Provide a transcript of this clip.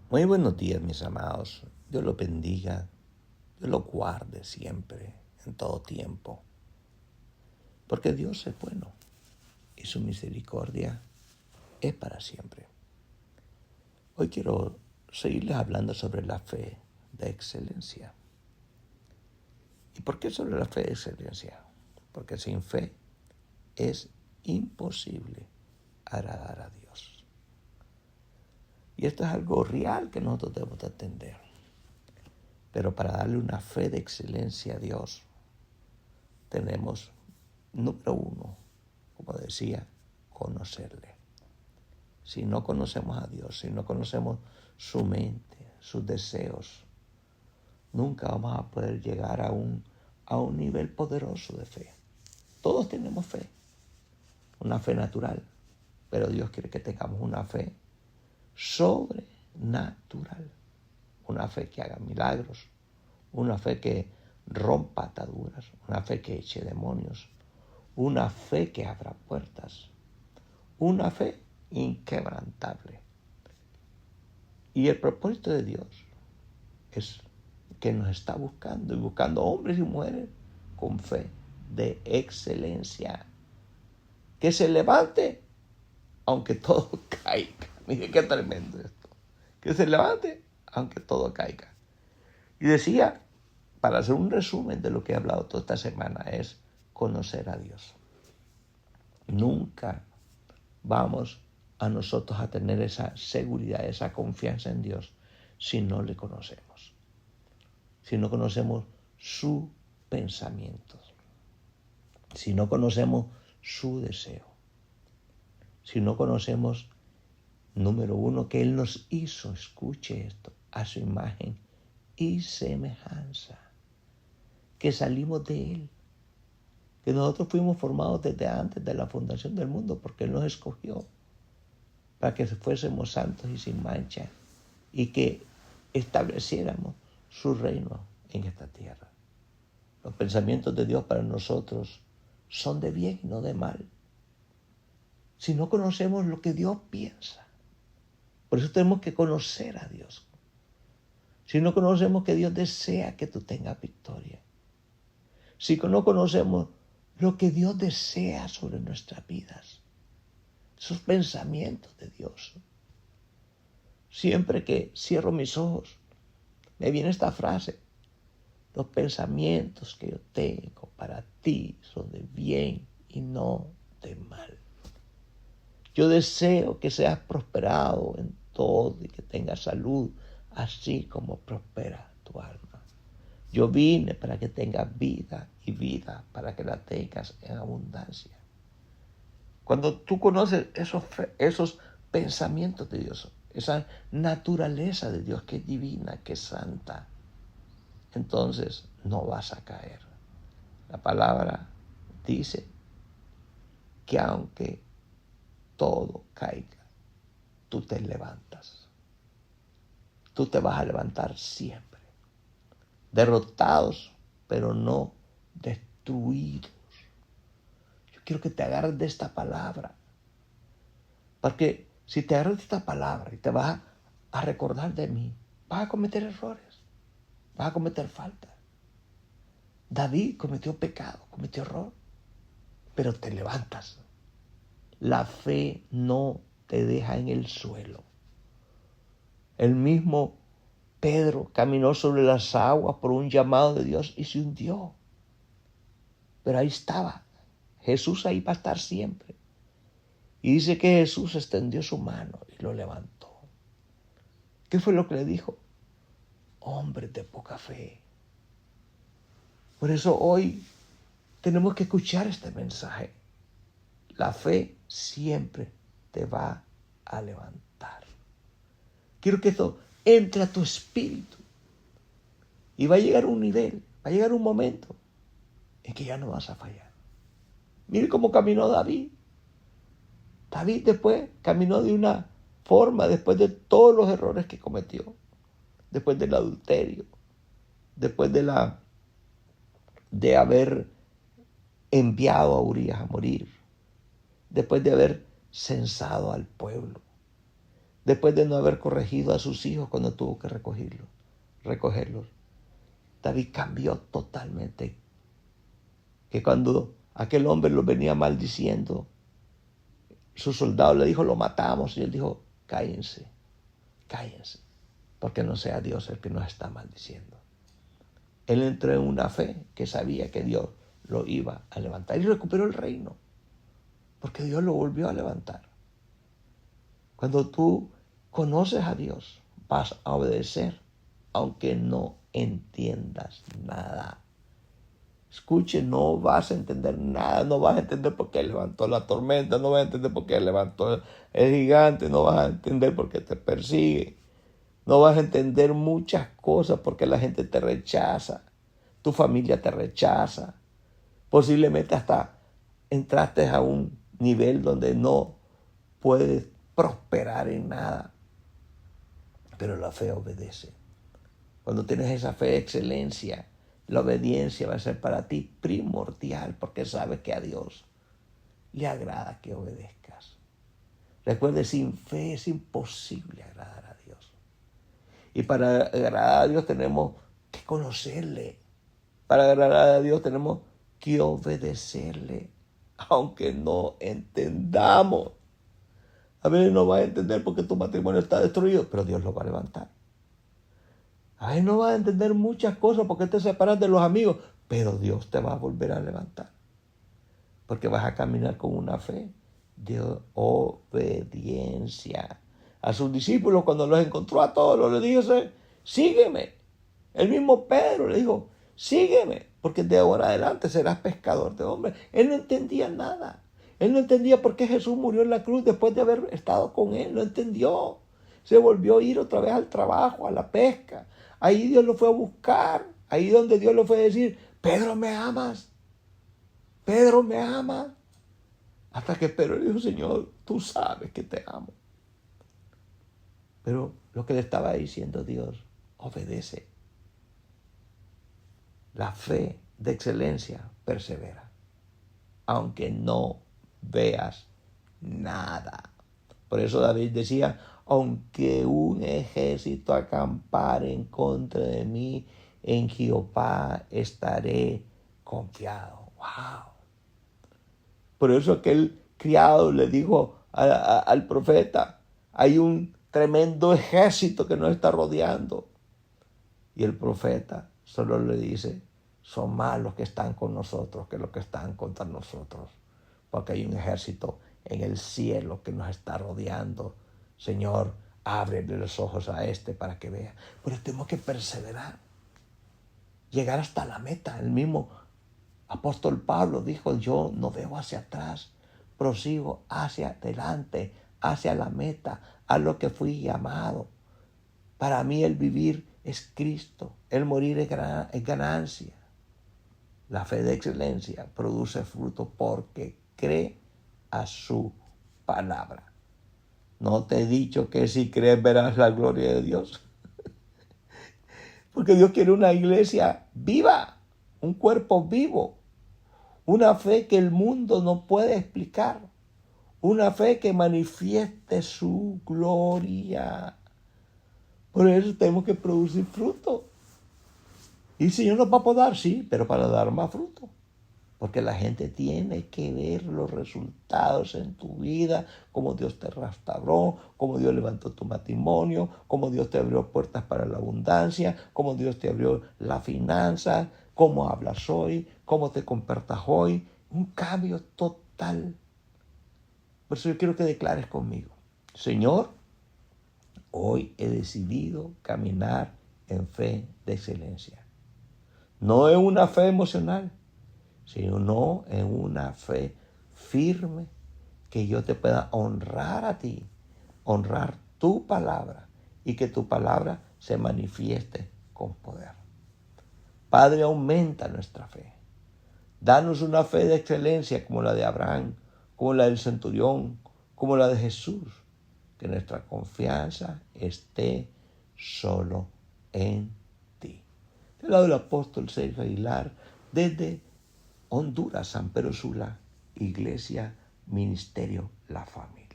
Muy buenos días, mis amados. Dios los bendiga, Dios los guarde siempre, en todo tiempo. Porque Dios es bueno y su misericordia es para siempre. Hoy quiero seguirles hablando sobre la fe de excelencia. ¿Y por qué sobre la fe de excelencia? Porque sin fe es imposible agradar a Dios. Y esto es algo real que nosotros debemos de entender. Pero para darle una fe de excelencia a Dios, tenemos, número uno, como decía, conocerle. Si no conocemos a Dios, si no conocemos su mente, sus deseos, nunca vamos a poder llegar a un nivel poderoso de fe. Todos tenemos fe, una fe natural, pero Dios quiere que tengamos una fe sobrenatural, una fe que haga milagros, una fe que rompa ataduras, una fe que eche demonios, una fe que abra puertas, una fe inquebrantable. Y el propósito de Dios es que nos está buscando y buscando hombres y mujeres con fe de excelencia, que se levante aunque todo caiga. Mire qué tremendo esto. Que se levante aunque todo caiga. Y decía, para hacer un resumen de lo que he hablado toda esta semana, es conocer a Dios. Nunca vamos a nosotros a tener esa seguridad, esa confianza en Dios si no le conocemos. Si no conocemos su pensamiento. Si no conocemos su deseo. Si no conocemos, número uno, que Él nos hizo, escuche esto, a su imagen y semejanza. Que salimos de Él. Que nosotros fuimos formados desde antes de la fundación del mundo porque Él nos escogió para que fuésemos santos y sin mancha y que estableciéramos su reino en esta tierra. Los pensamientos de Dios para nosotros son de bien y no de mal. Si no conocemos lo que Dios piensa, por eso tenemos que conocer a Dios. Si no conocemos que Dios desea que tú tengas victoria, si no conocemos lo que Dios desea sobre nuestras vidas, esos pensamientos de Dios. Siempre que cierro mis ojos, me viene esta frase: los pensamientos que yo tengo para ti son de bien y no de mal. Yo deseo que seas prosperado en todo y que tengas salud, así como prospera tu alma. Yo vine para que tengas vida y vida para que la tengas en abundancia. Cuando tú conoces esos pensamientos de Dios, esa naturaleza de Dios que es divina, que es santa, entonces no vas a caer. La palabra dice que aunque todo caiga, tú te levantas. Tú te vas a levantar siempre. Derrotados, pero no destruidos. Yo quiero que te agarres de esta palabra. Porque si te agarras de esta palabra y te vas a recordar de mí, vas a cometer errores. Vas a cometer faltas. David cometió pecado, cometió error. Pero te levantas. La fe no te deja en el suelo. El mismo Pedro caminó sobre las aguas por un llamado de Dios y se hundió. Pero ahí estaba. Jesús ahí va a estar siempre. Y dice que Jesús extendió su mano y lo levantó. ¿Qué fue lo que le dijo? Hombre de poca fe. Por eso hoy tenemos que escuchar este mensaje. La fe siempre te va a levantar. Quiero que esto entre a tu espíritu. Y va a llegar un nivel, va a llegar un momento en que ya no vas a fallar. Mire cómo caminó David. David después caminó de una forma, después de todos los errores que cometió, después del adulterio, después de haber enviado a Urías a morir, después de haber censado al pueblo, después de no haber corregido a sus hijos cuando tuvo que recogerlos. David cambió totalmente. Que cuando aquel hombre lo venía maldiciendo, su soldado le dijo, lo matamos. Y él dijo, cállense, porque no sea Dios el que nos está maldiciendo. Él entró en una fe que sabía que Dios lo iba a levantar y recuperó el reino, porque Dios lo volvió a levantar. Cuando tú conoces a Dios, vas a obedecer, aunque no entiendas nada. Escuche, no vas a entender nada, no vas a entender por qué levantó la tormenta, no vas a entender por qué levantó el gigante, no vas a entender por qué te persigue, no vas a entender muchas cosas porque la gente te rechaza, tu familia te rechaza, posiblemente hasta entraste a un nivel donde no puedes prosperar en nada, pero la fe obedece. Cuando tienes esa fe de excelencia, la obediencia va a ser para ti primordial porque sabes que a Dios le agrada que obedezcas. Recuerde, sin fe es imposible agradar a Dios. Y para agradar a Dios tenemos que conocerle. Para agradar a Dios tenemos que obedecerle, aunque no entendamos. A veces no vas a entender porque tu matrimonio está destruido, pero Dios lo va a levantar. A veces no vas a entender muchas cosas porque te separas de los amigos, pero Dios te va a volver a levantar. Porque vas a caminar con una fe de obediencia. A sus discípulos, cuando los encontró a todos, les dijo, sígueme. El mismo Pedro le dijo, sígueme, porque de ahora adelante serás pescador de hombres. Él no entendía nada. Él no entendía por qué Jesús murió en la cruz después de haber estado con él. No entendió. Se volvió a ir otra vez al trabajo, a la pesca. Ahí Dios lo fue a buscar. Ahí donde Dios le fue a decir, Pedro, ¿me amas? Pedro, ¿me amas? Hasta que Pedro le dijo, Señor, tú sabes que te amo. Pero lo que le estaba diciendo Dios, obedece. La fe de excelencia persevera, aunque no veas nada. Por eso David decía, aunque un ejército acampare en contra de mí, en Jehová estaré confiado. ¡Wow! Por eso aquel criado le dijo al profeta, hay un tremendo ejército que nos está rodeando. Y el profeta solo le dice, son más los que están con nosotros que los que están contra nosotros. Porque hay un ejército en el cielo que nos está rodeando. Señor, ábrele los ojos a este para que vea. Pero tenemos que perseverar. Llegar hasta la meta. El mismo apóstol Pablo dijo, yo no veo hacia atrás, prosigo hacia adelante, hacia la meta, a lo que fui llamado. Para mí el vivir es Cristo, el morir es ganancia. La fe de excelencia produce fruto porque cree a su palabra. ¿No te he dicho que si crees verás la gloria de Dios? Porque Dios quiere una iglesia viva, un cuerpo vivo, una fe que el mundo no puede explicar, una fe que manifieste su gloria. Por eso tenemos que producir fruto. Y el Señor nos va a poder, sí, pero para dar más fruto. Porque la gente tiene que ver los resultados en tu vida, cómo Dios te restauró, cómo Dios levantó tu matrimonio, cómo Dios te abrió puertas para la abundancia, cómo Dios te abrió la finanza, cómo hablas hoy, cómo te comportas hoy. Un cambio total. Por eso yo quiero que declares conmigo, Señor, hoy he decidido caminar en fe de excelencia. No en una fe emocional, sino en una fe firme que yo te pueda honrar a ti, honrar tu palabra y que tu palabra se manifieste con poder. Padre, aumenta nuestra fe. Danos una fe de excelencia como la de Abraham, como la del centurión, como la de Jesús. Que nuestra confianza esté solo en ti. Te lado el apóstol Sergio Aguilar desde Honduras, San Pedro Sula, Iglesia, Ministerio, La Familia.